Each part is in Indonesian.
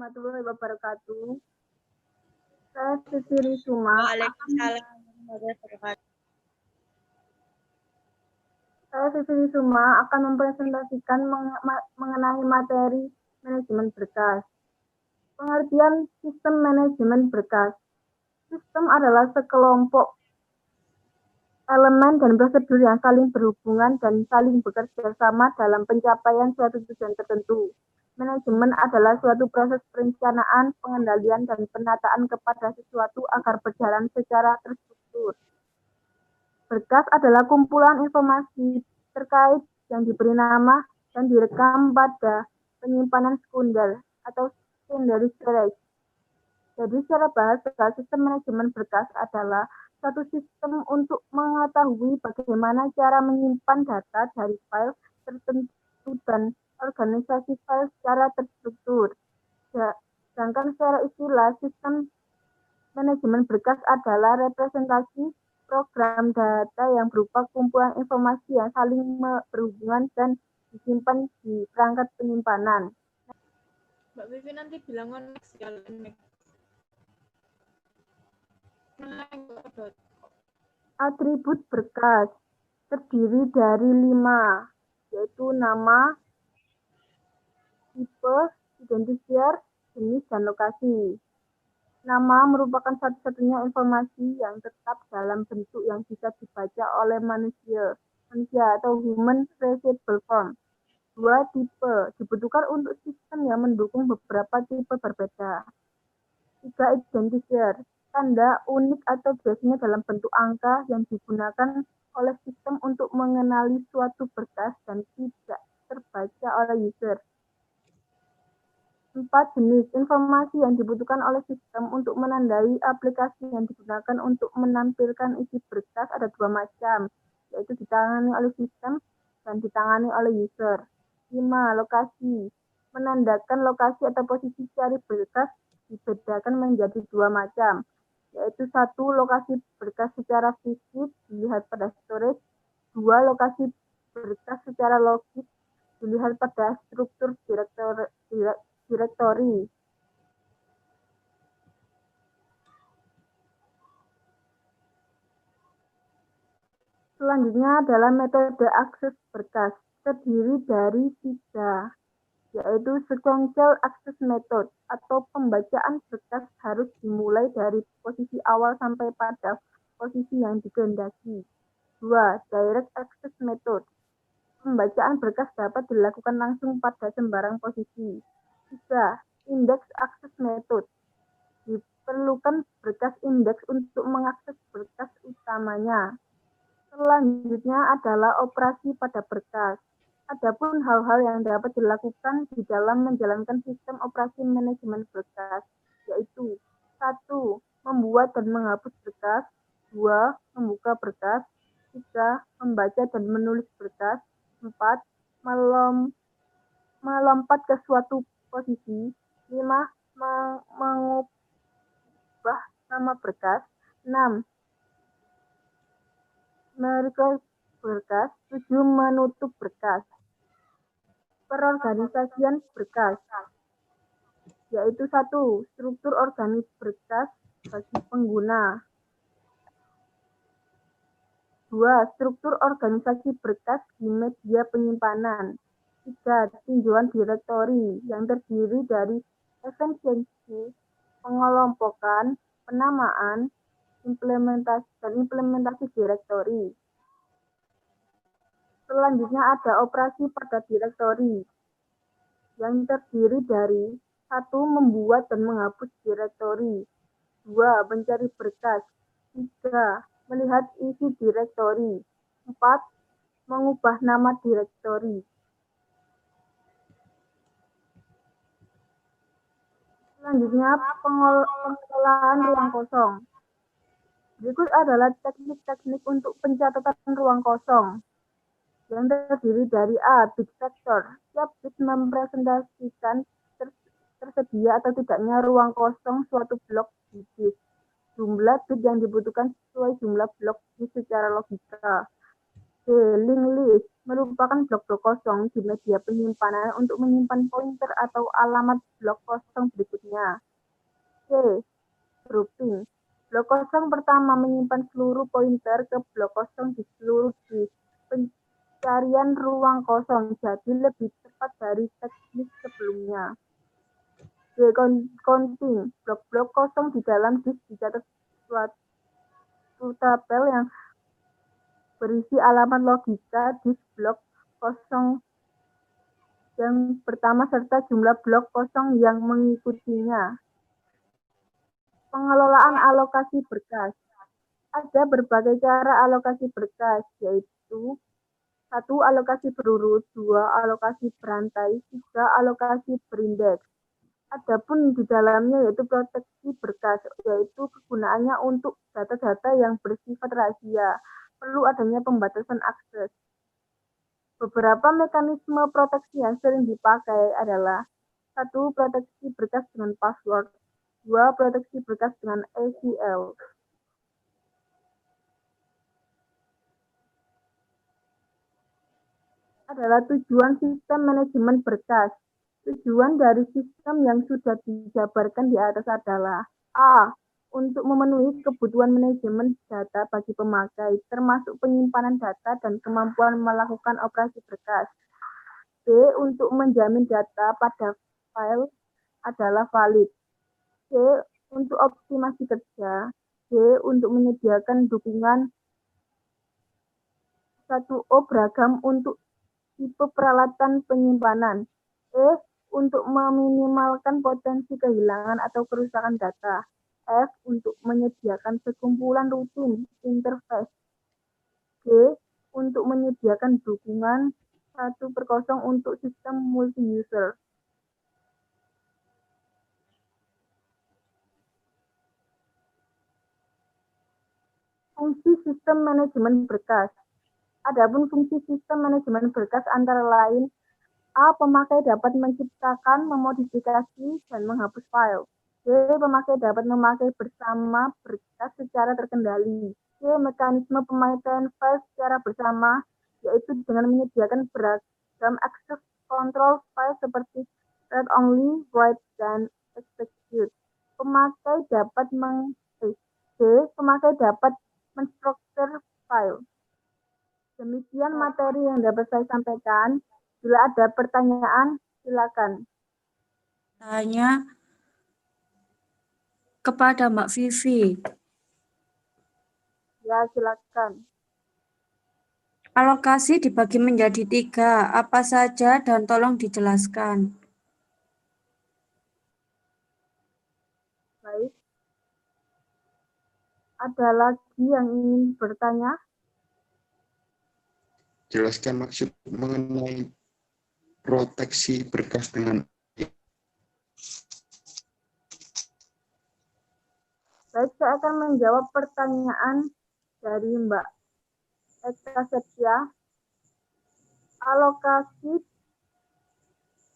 warahmatullahi wabarakatuh. Saya Siti Risuma. Waalaikumsalam warahmatullahi wabarakatuh. Saya Siti Risuma akan mempresentasikan mengenai materi manajemen berkas. Pengertian sistem manajemen berkas. Sistem adalah sekelompok elemen dan prosedur yang saling berhubungan dan saling bekerja sama dalam pencapaian suatu tujuan tertentu. Manajemen adalah suatu proses perencanaan, pengendalian, dan penataan kepada sesuatu agar berjalan secara terstruktur. Berkas adalah kumpulan informasi terkait yang diberi nama dan direkam pada penyimpanan sekunder atau secondary storage. Jadi secara bahasa, sistem manajemen berkas adalah satu sistem untuk mengetahui bagaimana cara menyimpan data dari file tertentu dan organisasi file secara terstruktur. Sedangkan secara istilah, sistem manajemen berkas adalah representasi program data yang berupa kumpulan informasi yang saling berhubungan dan disimpan di perangkat penyimpanan. Mbak Vivi nanti bilang next ya. Atribut berkas terdiri dari 5, yaitu nama, tipe, identifier, jenis, dan lokasi. Nama merupakan satu-satunya informasi yang tetap dalam bentuk yang bisa dibaca oleh manusia atau human readable form. 2, tipe, dibutuhkan untuk sistem yang mendukung beberapa tipe berbeda. 3, identifier, tanda unik atau biasanya dalam bentuk angka yang digunakan oleh sistem untuk mengenali suatu berkas dan tidak terbaca oleh user. 4, jenis informasi yang dibutuhkan oleh sistem untuk menandai aplikasi yang digunakan untuk menampilkan isi berkas ada 2 macam, yaitu ditangani oleh sistem dan ditangani oleh user. 5, lokasi, menandakan lokasi atau posisi cari berkas dibedakan menjadi 2 macam, yaitu 1, lokasi berkas secara fisik dilihat pada storage, 2, lokasi berkas secara logik dilihat pada struktur direktori. Selanjutnya adalah metode akses berkas, terdiri dari 3, yaitu sequential access method atau pembacaan berkas harus dimulai dari posisi awal sampai pada posisi yang dikehendaki. 2, direct access method. Pembacaan berkas dapat dilakukan langsung pada sembarang posisi. 3, index access method. Diperlukan berkas indeks untuk mengakses berkas utamanya. Selanjutnya adalah operasi pada berkas. Adapun hal-hal yang dapat dilakukan di dalam menjalankan sistem operasi manajemen berkas, yaitu 1, membuat dan menghapus berkas, 2, membuka berkas, 3, membaca dan menulis berkas, 4, melompat ke suatu posisi, 5, mengubah nama berkas, 6, merecord berkas, 7, menutup berkas. Perorganisasian berkas, yaitu 1, struktur organik berkas bagi pengguna. 2, struktur organisasi berkas di media penyimpanan. 3, tinjauan direktori yang terdiri dari esensi, pengelompokan, penamaan, implementasi direktori. Selanjutnya ada operasi pada direktori yang terdiri dari 1, membuat dan menghapus direktori, 2, mencari berkas, 3, melihat isi direktori, 4, mengubah nama direktori. Selanjutnya pengelolaan ruang kosong. Berikut adalah teknik-teknik untuk pencatatan ruang kosong yang terdiri dari A, bit vector. Setiap bit mempresentasikan tersedia atau tidaknya ruang kosong suatu blok di disk. Jumlah bit yang dibutuhkan sesuai jumlah blok disk secara logika. D. Linked list merupakan blok-blok kosong di media penyimpanan untuk menyimpan pointer atau alamat blok kosong berikutnya. C. Grouping. Blok kosong pertama menyimpan seluruh pointer ke blok kosong di seluruh disk. Pencarian ruang kosong jadi lebih cepat dari teknik sebelumnya. D. Counting. Blok-blok kosong di dalam disk dicatat suatu tabel yang berisi alamat logika disk blok kosong yang pertama serta jumlah blok kosong yang mengikutinya. Pengelolaan alokasi berkas. Ada berbagai cara alokasi berkas, yaitu 1. Alokasi berurut, 2. Alokasi berantai, 3. Alokasi berindeks. Adapun di dalamnya yaitu proteksi berkas, yaitu kegunaannya untuk data-data yang bersifat rahasia. Perlu adanya pembatasan akses. Beberapa mekanisme proteksi yang sering dipakai adalah 1. Proteksi berkas dengan password, 2. Proteksi berkas dengan ACL. Adalah tujuan sistem manajemen berkas. Tujuan dari sistem yang sudah dijabarkan di atas adalah A. Untuk memenuhi kebutuhan manajemen data bagi pemakai, termasuk penyimpanan data dan kemampuan melakukan operasi berkas. B. Untuk menjamin data pada file adalah valid. C. Untuk optimasi kerja. D. Untuk menyediakan dukungan 1O beragam untuk tipe peralatan penyimpanan. E. Untuk meminimalkan potensi kehilangan atau kerusakan data. F. Untuk menyediakan sekumpulan rutin interface. G. Untuk menyediakan dukungan 1/0 untuk sistem multi-user. Fungsi sistem manajemen berkas. Adapun fungsi sistem manajemen berkas antara lain A. Pemakai dapat menciptakan, memodifikasi, dan menghapus file. B. Pemakai dapat memakai bersama berkas secara terkendali. C. Mekanisme pemakaian file secara bersama, yaitu dengan menyediakan beragam access control file seperti read only, write, dan execute. Pemakai dapat Pemakai dapat menstruktur file. Demikian materi yang dapat saya sampaikan. Bila ada pertanyaan, silakan. Tanya kepada Mbak Vivi. Ya, silakan. Alokasi dibagi menjadi 3, apa saja dan tolong dijelaskan. Baik. Ada lagi yang ingin bertanya? Jelaskan maksud mengenai proteksi berkas dengan Baik, saya akan menjawab pertanyaan dari Mbak Eka Setia. Alokasi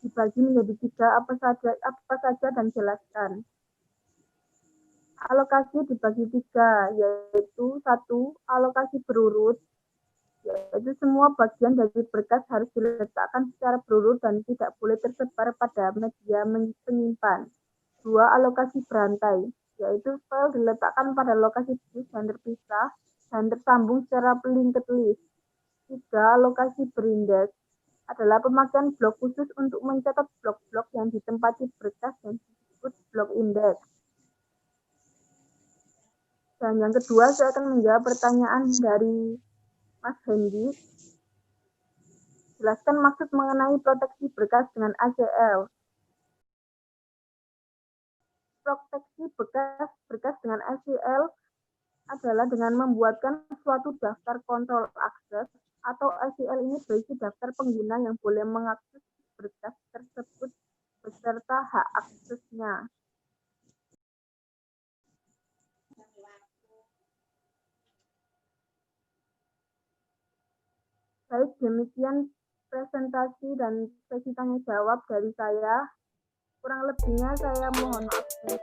dibagi menjadi 3, apa saja dan jelaskan. Alokasi dibagi 3, yaitu 1. Alokasi berurut, yaitu semua bagian dari berkas harus diletakkan secara berurut dan tidak boleh tersebar pada media penyimpan. 2. Alokasi berantai, yaitu file diletakkan pada lokasi disk yang terpisah dan tersambung secara linked list. 3. Alokasi berindeks adalah pemakaian blok khusus untuk mencatat blok-blok yang ditempati berkas yang disebut blok indeks. Dan yang kedua, saya akan menjawab pertanyaan dari Mas Hendy. Jelaskan maksud mengenai proteksi berkas dengan ACL. Proteksi berkas dengan ACL adalah dengan membuatkan suatu daftar kontrol akses atau ACL ini berisi daftar pengguna yang boleh mengakses berkas tersebut beserta hak aksesnya. Baik, demikian presentasi dan sesi tanya jawab dari saya. Kurang lebihnya saya mohon maaf.